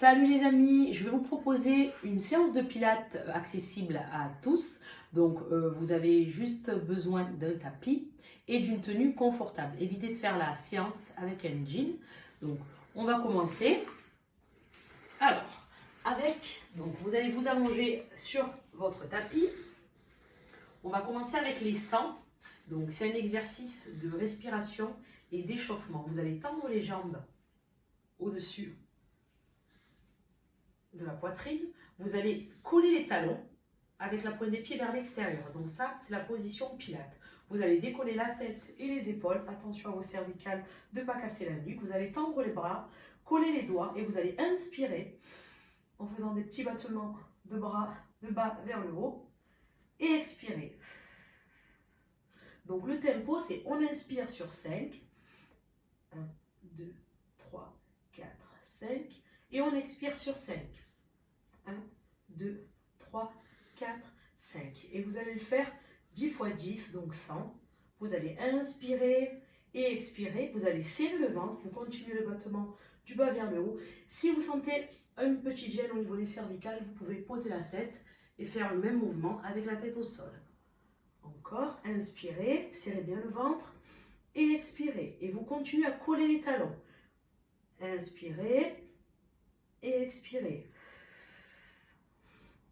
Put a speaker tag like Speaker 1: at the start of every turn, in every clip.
Speaker 1: Salut les amis, je vais vous proposer une séance de pilates accessible à tous. Donc vous avez juste besoin d'un tapis et d'une tenue confortable. Évitez de faire la séance avec un jean. Donc on va commencer. Alors, donc vous allez vous allonger sur votre tapis. On va commencer avec les 100. Donc c'est un exercice de respiration et d'échauffement. Vous allez tendre les jambes au-dessus de la poitrine, vous allez coller les talons avec la pointe des pieds vers l'extérieur. Donc ça, c'est la position pilates. Vous allez décoller la tête et les épaules. Attention à vos cervicales de ne pas casser la nuque. Vous allez tendre les bras, coller les doigts et vous allez inspirer en faisant des petits battements de bras de bas vers le haut et expirer. Donc le tempo, c'est on inspire sur 5. 1, 2, 3, 4, 5. Et on expire sur 5. 1, 2, 3, 4, 5. Et vous allez le faire 10 fois 10, donc 100. Vous allez inspirer et expirer. Vous allez serrer le ventre. Vous continuez le battement du bas vers le haut. Si vous sentez une petite gêne au niveau des cervicales, vous pouvez poser la tête et faire le même mouvement avec la tête au sol. Encore, inspirez, serrez bien le ventre et expirez. Et vous continuez à coller les talons. Inspirez et expirez.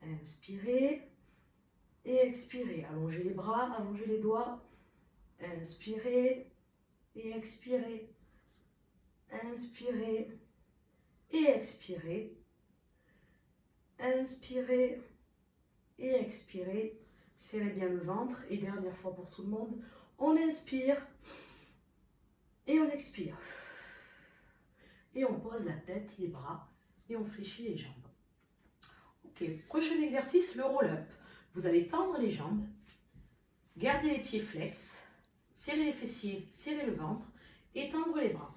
Speaker 1: Inspirez et expirez. Allongez les bras, allongez les doigts. Inspirez et expirez. Inspirez et expirez. Inspirez et expirez. Serrez bien le ventre. Et dernière fois pour tout le monde, on inspire et on expire. Et on pose la tête, les bras et on fléchit les jambes. Ok, prochain exercice, le roll-up. Vous allez tendre les jambes, garder les pieds flex, serrer les fessiers, serrer le ventre et tendre les bras.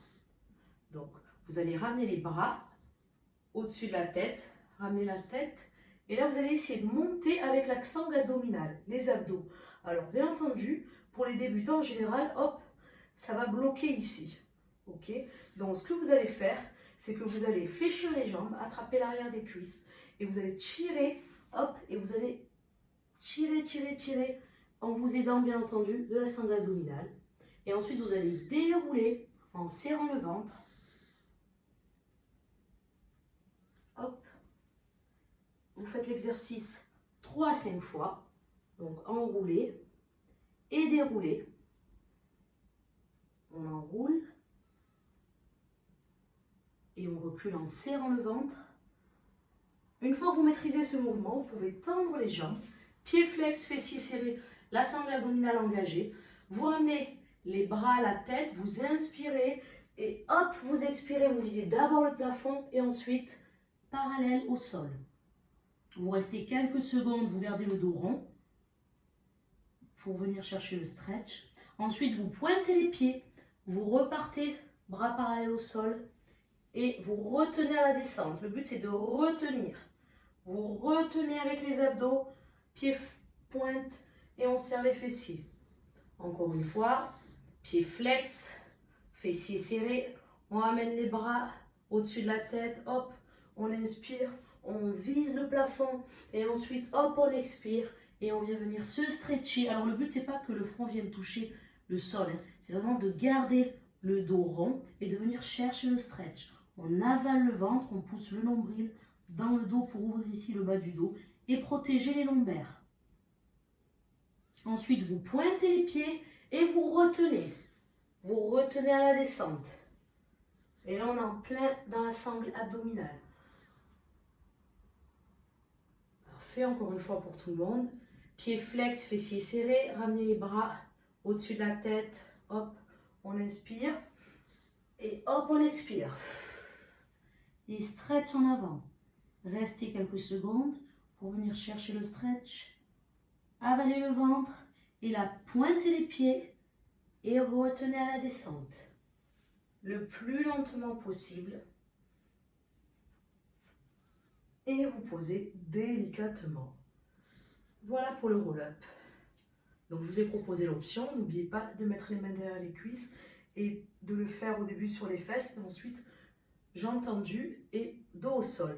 Speaker 1: Donc, vous allez ramener les bras au-dessus de la tête, ramener la tête et là, vous allez essayer de monter avec la sangle abdominale, les abdos. Alors, bien entendu, pour les débutants en général, hop, ça va bloquer ici. Ok, donc ce que vous allez faire, c'est que vous allez fléchir les jambes, attraper l'arrière des cuisses et vous allez tirer, hop, et vous allez tirer en vous aidant bien entendu de la sangle abdominale. Et ensuite vous allez dérouler en serrant le ventre. Hop, vous faites l'exercice 3 à 5 fois, donc enrouler et dérouler. On enroule. Et on recule en serrant le ventre. Une fois que vous maîtrisez ce mouvement, vous pouvez tendre les jambes, pieds flex, fessiers serrés, la sangle abdominale engagée. Vous ramenez les bras à la tête, vous inspirez et hop, vous expirez. Vous visez d'abord le plafond et ensuite parallèle au sol. Vous restez quelques secondes, vous gardez le dos rond pour venir chercher le stretch. Ensuite, vous pointez les pieds, vous repartez, bras parallèles au sol. Et vous retenez à la descente. Le but, c'est de retenir. Vous retenez avec les abdos, pieds pointe et on serre les fessiers. Encore une fois, pieds flex, fessiers serrés. On ramène les bras au-dessus de la tête. Hop, on inspire, on vise le plafond. Et ensuite, hop, on expire. Et on vient venir se stretcher. Alors, le but, c'est pas que le front vienne toucher le sol. C'est vraiment de garder le dos rond et de venir chercher le stretch. On avale le ventre, on pousse le nombril dans le dos pour ouvrir ici le bas du dos et protéger les lombaires. Ensuite, vous pointez les pieds et vous retenez. Vous retenez à la descente. Et là, on est en plein dans la sangle abdominale. Parfait, encore une fois pour tout le monde. Pieds flex, fessiers serrés, ramenez les bras au-dessus de la tête. Hop, on inspire et hop, on expire. Et stretch en avant. Restez quelques secondes pour venir chercher le stretch. Avalez le ventre et là, pointez les pieds et retenez à la descente. Le plus lentement possible. Et vous posez délicatement. Voilà pour le roll-up. Donc, je vous ai proposé l'option. N'oubliez pas de mettre les mains derrière les cuisses et de le faire au début sur les fesses et ensuite jambes tendues et dos au sol.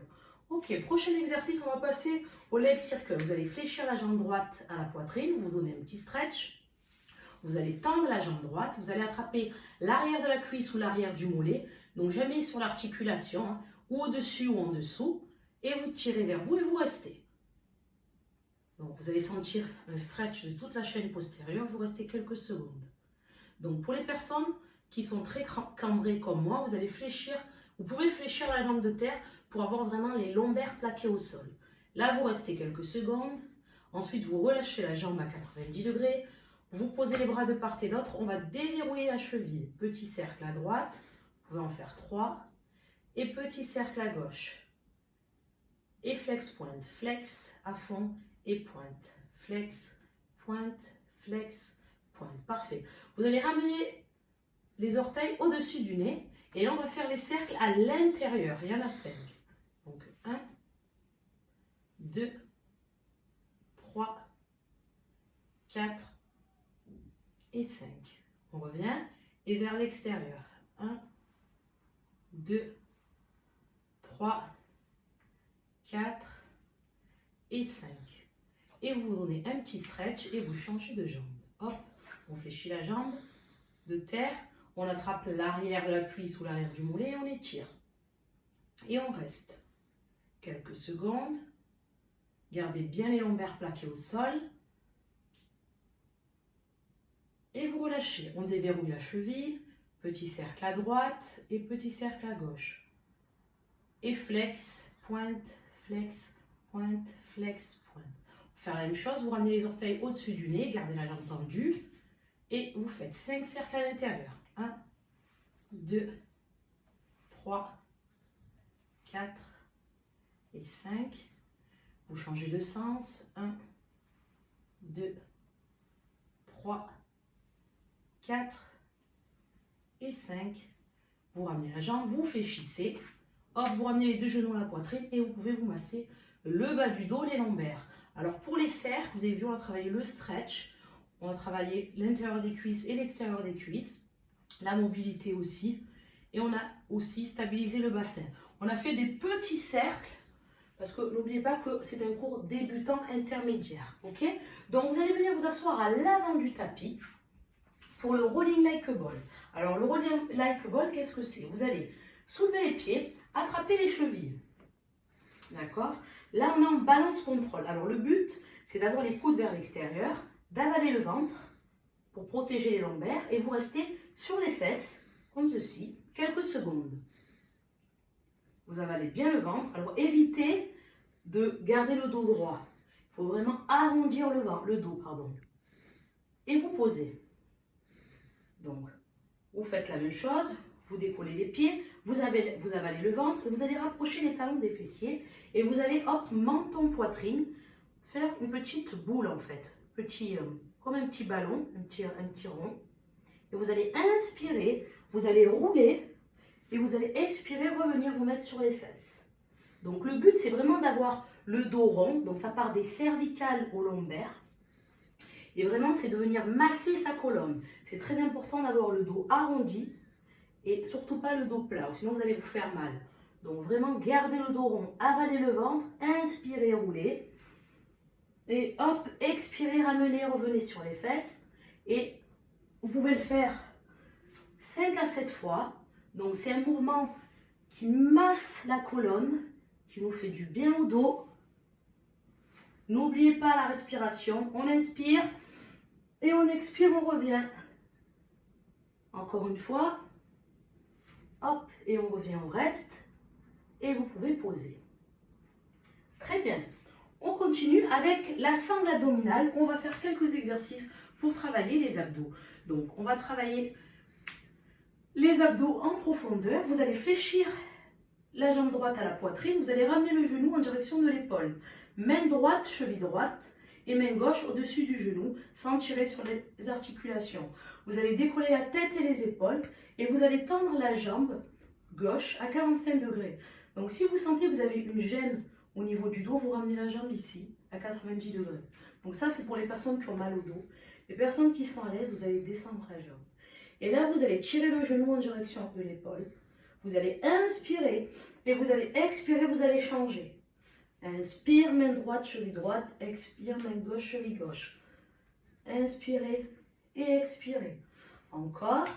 Speaker 1: Ok, prochain exercice, on va passer au leg circle. Vous allez fléchir la jambe droite à la poitrine, vous donnez un petit stretch. Vous allez tendre la jambe droite, vous allez attraper l'arrière de la cuisse ou l'arrière du mollet, donc jamais sur l'articulation, hein, ou au-dessus ou en dessous, et vous tirez vers vous et vous restez. Donc vous allez sentir un stretch de toute la chaîne postérieure, vous restez quelques secondes. Donc pour les personnes qui sont très cambrées comme moi, vous allez fléchir, vous pouvez fléchir la jambe de terre pour avoir vraiment les lombaires plaqués au sol. Là vous restez quelques secondes, ensuite vous relâchez la jambe à 90 degrés, vous posez les bras de part et d'autre, on va déverrouiller la cheville. Petit cercle à droite, vous pouvez en faire 3, et petit cercle à gauche. Et flex, pointe, flex à fond et pointe, flex, pointe, flex, pointe. Parfait. Vous allez ramener les orteils au-dessus du nez, et là on va faire les cercles à l'intérieur. Il y en a 5. Donc 1, 2, 3, 4, et 5. On revient et vers l'extérieur. 1, 2, 3, 4 et 5. Et vous donnez un petit stretch et vous changez de jambe. Hop, on fléchit la jambe de terre, on attrape l'arrière de la cuisse ou l'arrière du mollet et on étire. Et on reste quelques secondes. Gardez bien les lombaires plaqués au sol. Et vous relâchez. On déverrouille la cheville, petit cercle à droite et petit cercle à gauche. Et flex, pointe, flex, pointe, flex, pointe. Faire la même chose, vous ramenez les orteils au-dessus du nez, gardez la jambe tendue et vous faites 5 cercles à l'intérieur. 1, 2, 3, 4 et 5. Vous changez de sens. 1, 2, 3, 4 et 5. Vous ramenez la jambe, vous fléchissez. Hop, vous ramenez les deux genoux à la poitrine et vous pouvez vous masser le bas du dos, les lombaires. Alors pour les cercles, vous avez vu, on a travaillé le stretch, on a travaillé l'intérieur des cuisses et l'extérieur des cuisses, la mobilité aussi, et on a aussi stabilisé le bassin. On a fait des petits cercles, parce que n'oubliez pas que c'est un cours débutant intermédiaire, ok? Donc vous allez venir vous asseoir à l'avant du tapis pour le rolling like a ball. Alors le rolling like a ball, qu'est-ce que c'est? Vous allez soulever les pieds, attraper les chevilles, d'accord? Là, on est en balance contrôle. Alors, le but, c'est d'avoir les coudes vers l'extérieur, d'avaler le ventre pour protéger les lombaires et vous restez sur les fesses, comme ceci, quelques secondes. Vous avalez bien le ventre. Alors, évitez de garder le dos droit. Il faut vraiment arrondir le dos. Et vous posez. Donc, vous faites la même chose. Vous décollez les pieds, vous avalez le ventre et vous allez rapprocher les talons des fessiers et vous allez, hop, menton, poitrine, faire une petite boule en fait, comme un petit ballon, un petit rond. Et vous allez inspirer, vous allez rouler et vous allez expirer, revenir vous mettre sur les fesses. Donc le but c'est vraiment d'avoir le dos rond, donc ça part des cervicales aux lombaires. Et vraiment c'est de venir masser sa colonne. C'est très important d'avoir le dos arrondi. Et surtout pas le dos plat, sinon vous allez vous faire mal. Donc vraiment, gardez le dos rond, avalez le ventre, inspirez, roulez. Et hop, expirez, ramenez, revenez sur les fesses. Et vous pouvez le faire 5 à 7 fois. Donc c'est un mouvement qui masse la colonne, qui nous fait du bien au dos. N'oubliez pas la respiration. On inspire et on expire, on revient. Encore une fois. Hop, et on revient au reste. Et vous pouvez poser. Très bien. On continue avec la sangle abdominale. On va faire quelques exercices pour travailler les abdos. Donc, on va travailler les abdos en profondeur. Vous allez fléchir la jambe droite à la poitrine. Vous allez ramener le genou en direction de l'épaule. Main droite, cheville droite. Et main gauche au-dessus du genou, sans tirer sur les articulations. Vous allez décoller la tête et les épaules. Et vous allez tendre la jambe gauche à 45 degrés. Donc si vous sentez que vous avez une gêne au niveau du dos, vous ramenez la jambe ici à 90 degrés. Donc ça c'est pour les personnes qui ont mal au dos. Les personnes qui sont à l'aise, vous allez descendre la jambe. Et là vous allez tirer le genou en direction de l'épaule. Vous allez inspirer et vous allez expirer, vous allez changer. Inspire, main droite, cheville droite. Expire, main gauche, cheville gauche. Inspirez et expirez. Encore.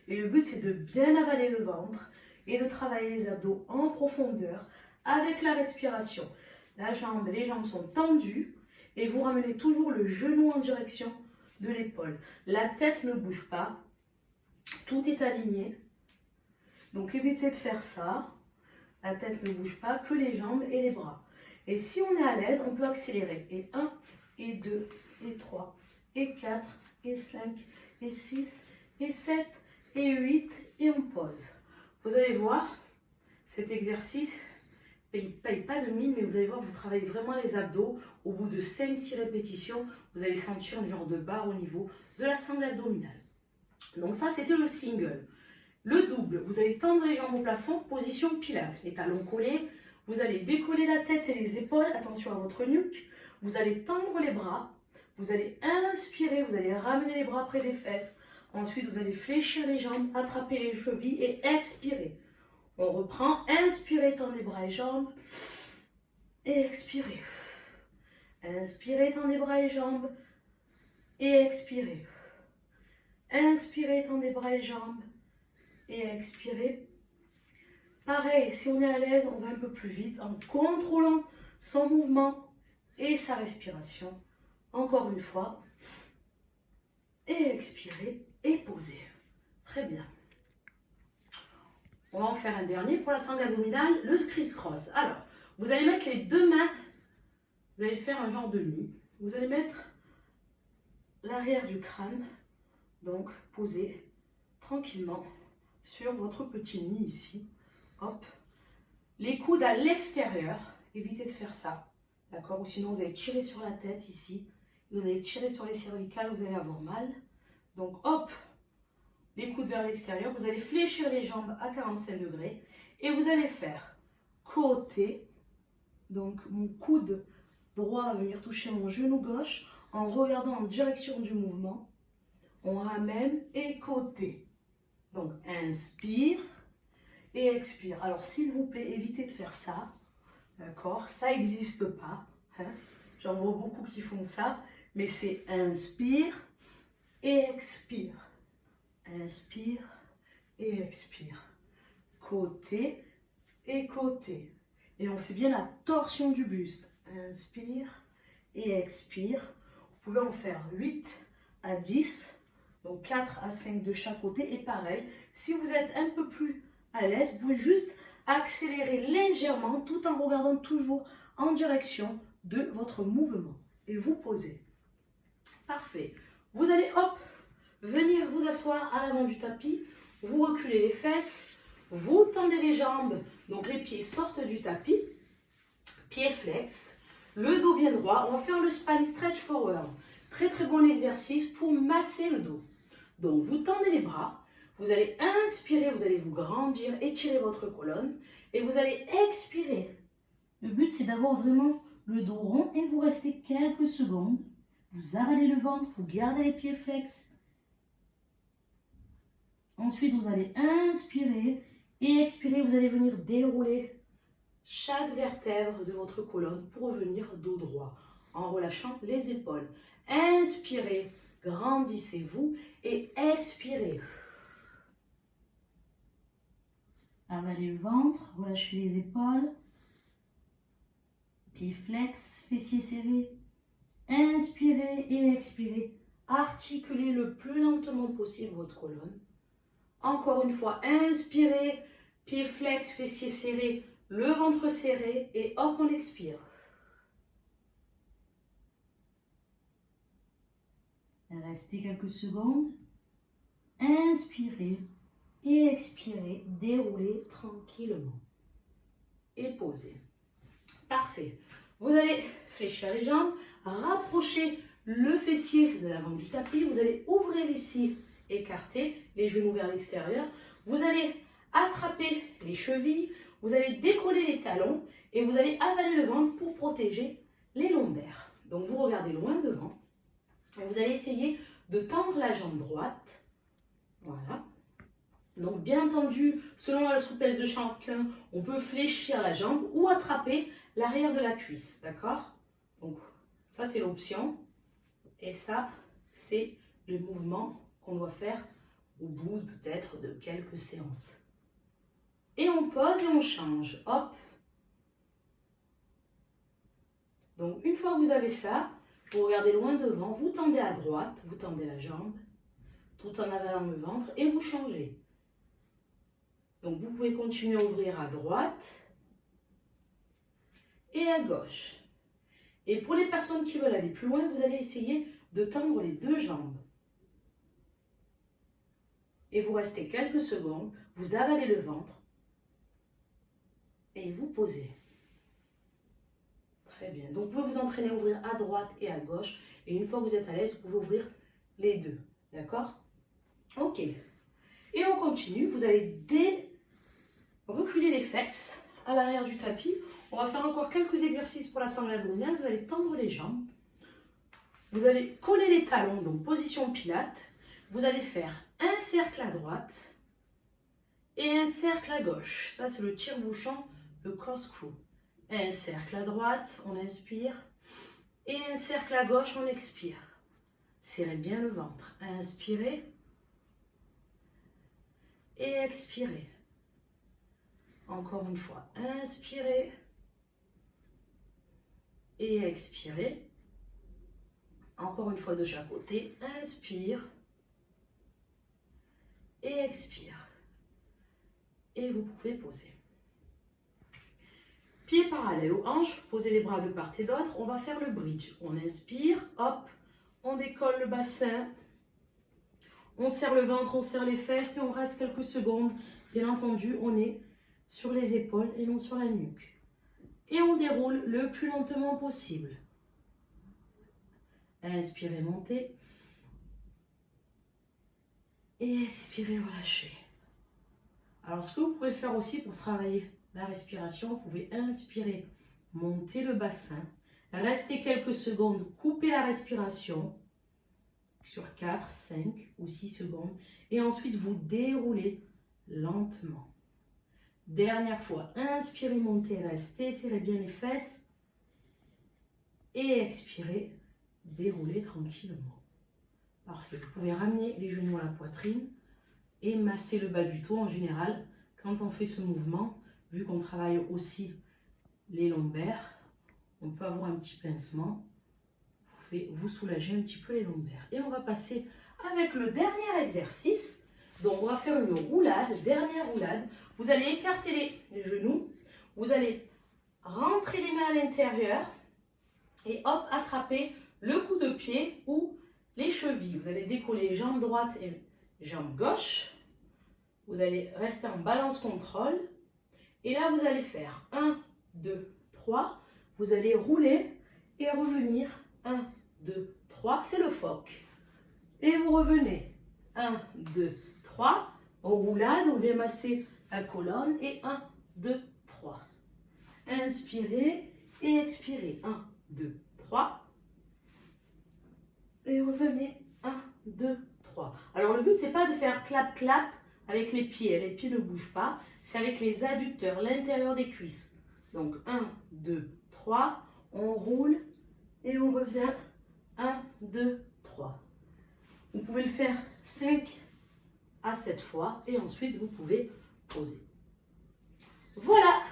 Speaker 1: Et le but, c'est de bien avaler le ventre et de travailler les abdos en profondeur avec la respiration. Les jambes sont tendues et vous ramenez toujours le genou en direction de l'épaule. La tête ne bouge pas. Tout est aligné. Donc évitez de faire ça. La tête ne bouge pas, que les jambes et les bras. Et si on est à l'aise, on peut accélérer. Et 1, et 2, et 3, et 4, et 5, et 6, et 7, et 8, et on pose. Vous allez voir, cet exercice ne paye pas de mine, mais vous allez voir, vous travaillez vraiment les abdos. Au bout de 5-6 répétitions, vous allez sentir une genre de barre au niveau de la sangle abdominale. Donc ça, c'était le single. Le double, vous allez tendre les jambes au plafond, position pilates. Les talons collés, vous allez décoller la tête et les épaules, attention à votre nuque. Vous allez tendre les bras, vous allez inspirer, vous allez ramener les bras près des fesses. Ensuite, vous allez fléchir les jambes, attraper les chevilles et expirer. On reprend, inspirez, tendez bras et jambes et expirez. Inspirez, tendez bras et jambes et expirez. Inspirez, tendez bras et jambes et expirez. Pareil, si on est à l'aise, on va un peu plus vite en contrôlant son mouvement et sa respiration. Encore une fois. Et expirez et posez. Très bien. On va en faire un dernier pour la sangle abdominale, le criss-cross. Alors, vous allez mettre les deux mains, vous allez faire un genre de nid. Vous allez mettre l'arrière du crâne, donc posé tranquillement sur votre petit nid ici. Hop. Les coudes à l'extérieur, évitez de faire ça. D'accord? Ou sinon vous allez tirer sur la tête ici. Vous allez tirer sur les cervicales, vous allez avoir mal. Donc hop, les coudes vers l'extérieur. Vous allez fléchir les jambes à 45 degrés. Et vous allez faire côté. Donc mon coude droit va venir toucher mon genou gauche en regardant en direction du mouvement. On ramène et côté. Donc inspire et expire. Alors s'il vous plaît, évitez de faire ça. D'accord? Ça n'existe pas. Hein? J'en vois beaucoup qui font ça. Mais c'est inspire et expire. Inspire et expire. Côté et côté. Et on fait bien la torsion du buste. Inspire et expire. Vous pouvez en faire 8 à 10. Donc 4 à 5 de chaque côté. Et pareil, si vous êtes un peu plus à l'aise, vous pouvez juste accélérer légèrement tout en regardant toujours en direction de votre mouvement. Et vous posez. Parfait. Vous allez, hop, venir vous asseoir à l'avant du tapis. Vous reculez les fesses. Vous tendez les jambes. Donc les pieds sortent du tapis. Pieds flex. Le dos bien droit. On va faire le spine stretch forward. Très très bon exercice pour masser le dos. Donc vous tendez les bras. Vous allez inspirer, vous allez vous grandir, étirer votre colonne. Et vous allez expirer. Le but, c'est d'avoir vraiment le dos rond et vous restez quelques secondes. Vous avalez le ventre, vous gardez les pieds flex. Ensuite, vous allez inspirer et expirer. Vous allez venir dérouler chaque vertèbre de votre colonne pour revenir dos droit en relâchant les épaules. Inspirez, grandissez-vous et expirez. Avalez le ventre, relâchez les épaules. Pieds flex, fessiers serrés. Inspirez et expirez. Articulez le plus lentement possible votre colonne. Encore une fois, inspirez, pieds flex, fessiers serrés, le ventre serré et hop, on expire. Restez quelques secondes. Inspirez et expirez, déroulez tranquillement. Et posez. Parfait. Vous allez fléchir les jambes, rapprocher le fessier de l'avant du tapis. Vous allez ouvrir ici, écarter les genoux vers l'extérieur. Vous allez attraper les chevilles. Vous allez décoller les talons et vous allez avaler le ventre pour protéger les lombaires. Donc vous regardez loin devant et vous allez essayer de tendre la jambe droite. Voilà. Donc, bien entendu, selon la souplesse de chacun, on peut fléchir la jambe ou attraper l'arrière de la cuisse. D'accord? Donc, ça, c'est l'option. Et ça, c'est le mouvement qu'on doit faire au bout peut-être de quelques séances. Et on pose et on change. Hop. Donc, une fois que vous avez ça, vous regardez loin devant, vous tendez à droite, vous tendez la jambe, tout en avalant le ventre, et vous changez. Donc, vous pouvez continuer à ouvrir à droite et à gauche. Et pour les personnes qui veulent aller plus loin, vous allez essayer de tendre les deux jambes. Et vous restez quelques secondes, vous avalez le ventre et vous posez. Très bien. Donc, vous pouvez vous entraîner à ouvrir à droite et à gauche. Et une fois que vous êtes à l'aise, vous pouvez ouvrir les deux. D'accord? Ok. Et on continue. Vous allez reculer les fesses à l'arrière du tapis. On va faire encore quelques exercices pour la sangle abdominale. Vous allez tendre les jambes. Vous allez coller les talons, donc position pilates. Vous allez faire un cercle à droite et un cercle à gauche. Ça, c'est le tire-bouchon, le corkscrew. Un cercle à droite, on inspire. Et un cercle à gauche, on expire. Serrez bien le ventre. Inspirez. Et expirez. Encore une fois. Inspirez. Et expirez. Encore une fois de chaque côté. Inspire. Et expire. Et vous pouvez poser. Pieds parallèles aux hanches, posez les bras de part et d'autre. On va faire le bridge. On inspire, hop, on décolle le bassin. On serre le ventre, on serre les fesses et on reste quelques secondes. Bien entendu, on est sur les épaules et non sur la nuque. Et on déroule le plus lentement possible. Inspirez, montez. Et expirez, relâchez. Alors, ce que vous pouvez faire aussi pour travailler la respiration, vous pouvez inspirer, monter le bassin, rester quelques secondes, couper la respiration sur 4, 5 ou 6 secondes et ensuite vous déroulez lentement. Dernière fois, inspirez, montez, restez, serrez bien les fesses et expirez, déroulez tranquillement. Parfait, vous pouvez ramener les genoux à la poitrine et masser le bas du dos en général quand on fait ce mouvement. Vu qu'on travaille aussi les lombaires, on peut avoir un petit pincement. Vous soulagez un petit peu les lombaires. Et on va passer avec le dernier exercice. Donc, on va faire une roulade, dernière roulade. Vous allez écarter les genoux. Vous allez rentrer les mains à l'intérieur. Et hop, attraper le coup de pied ou les chevilles. Vous allez décoller jambes droite et jambes gauche. Vous allez rester en balance contrôle. Et là, vous allez faire 1, 2, 3. Vous allez rouler et revenir. 1, 2, 3. C'est le phoque. Et vous revenez. 1, 2, 3. En roulade, on vient masser la colonne. Et 1, 2, 3. Inspirez et expirez. 1, 2, 3. Et revenez. 1, 2, 3. Alors, le but, c'est pas de faire clap-clap avec les pieds. Les pieds ne bougent pas. C'est avec les adducteurs, l'intérieur des cuisses. Donc, 1, 2, 3. On roule et on revient. 1, 2, 3. Vous pouvez le faire 5 à 7 fois. Et ensuite, vous pouvez poser. Voilà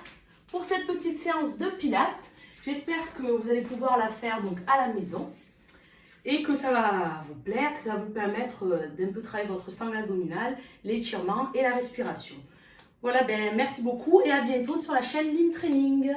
Speaker 1: pour cette petite séance de pilates. J'espère que vous allez pouvoir la faire donc à la maison. Et que ça va vous plaire, que ça va vous permettre d'un peu travailler votre sangle abdominale, l'étirement et la respiration. Voilà, merci beaucoup et à bientôt sur la chaîne Lim Training.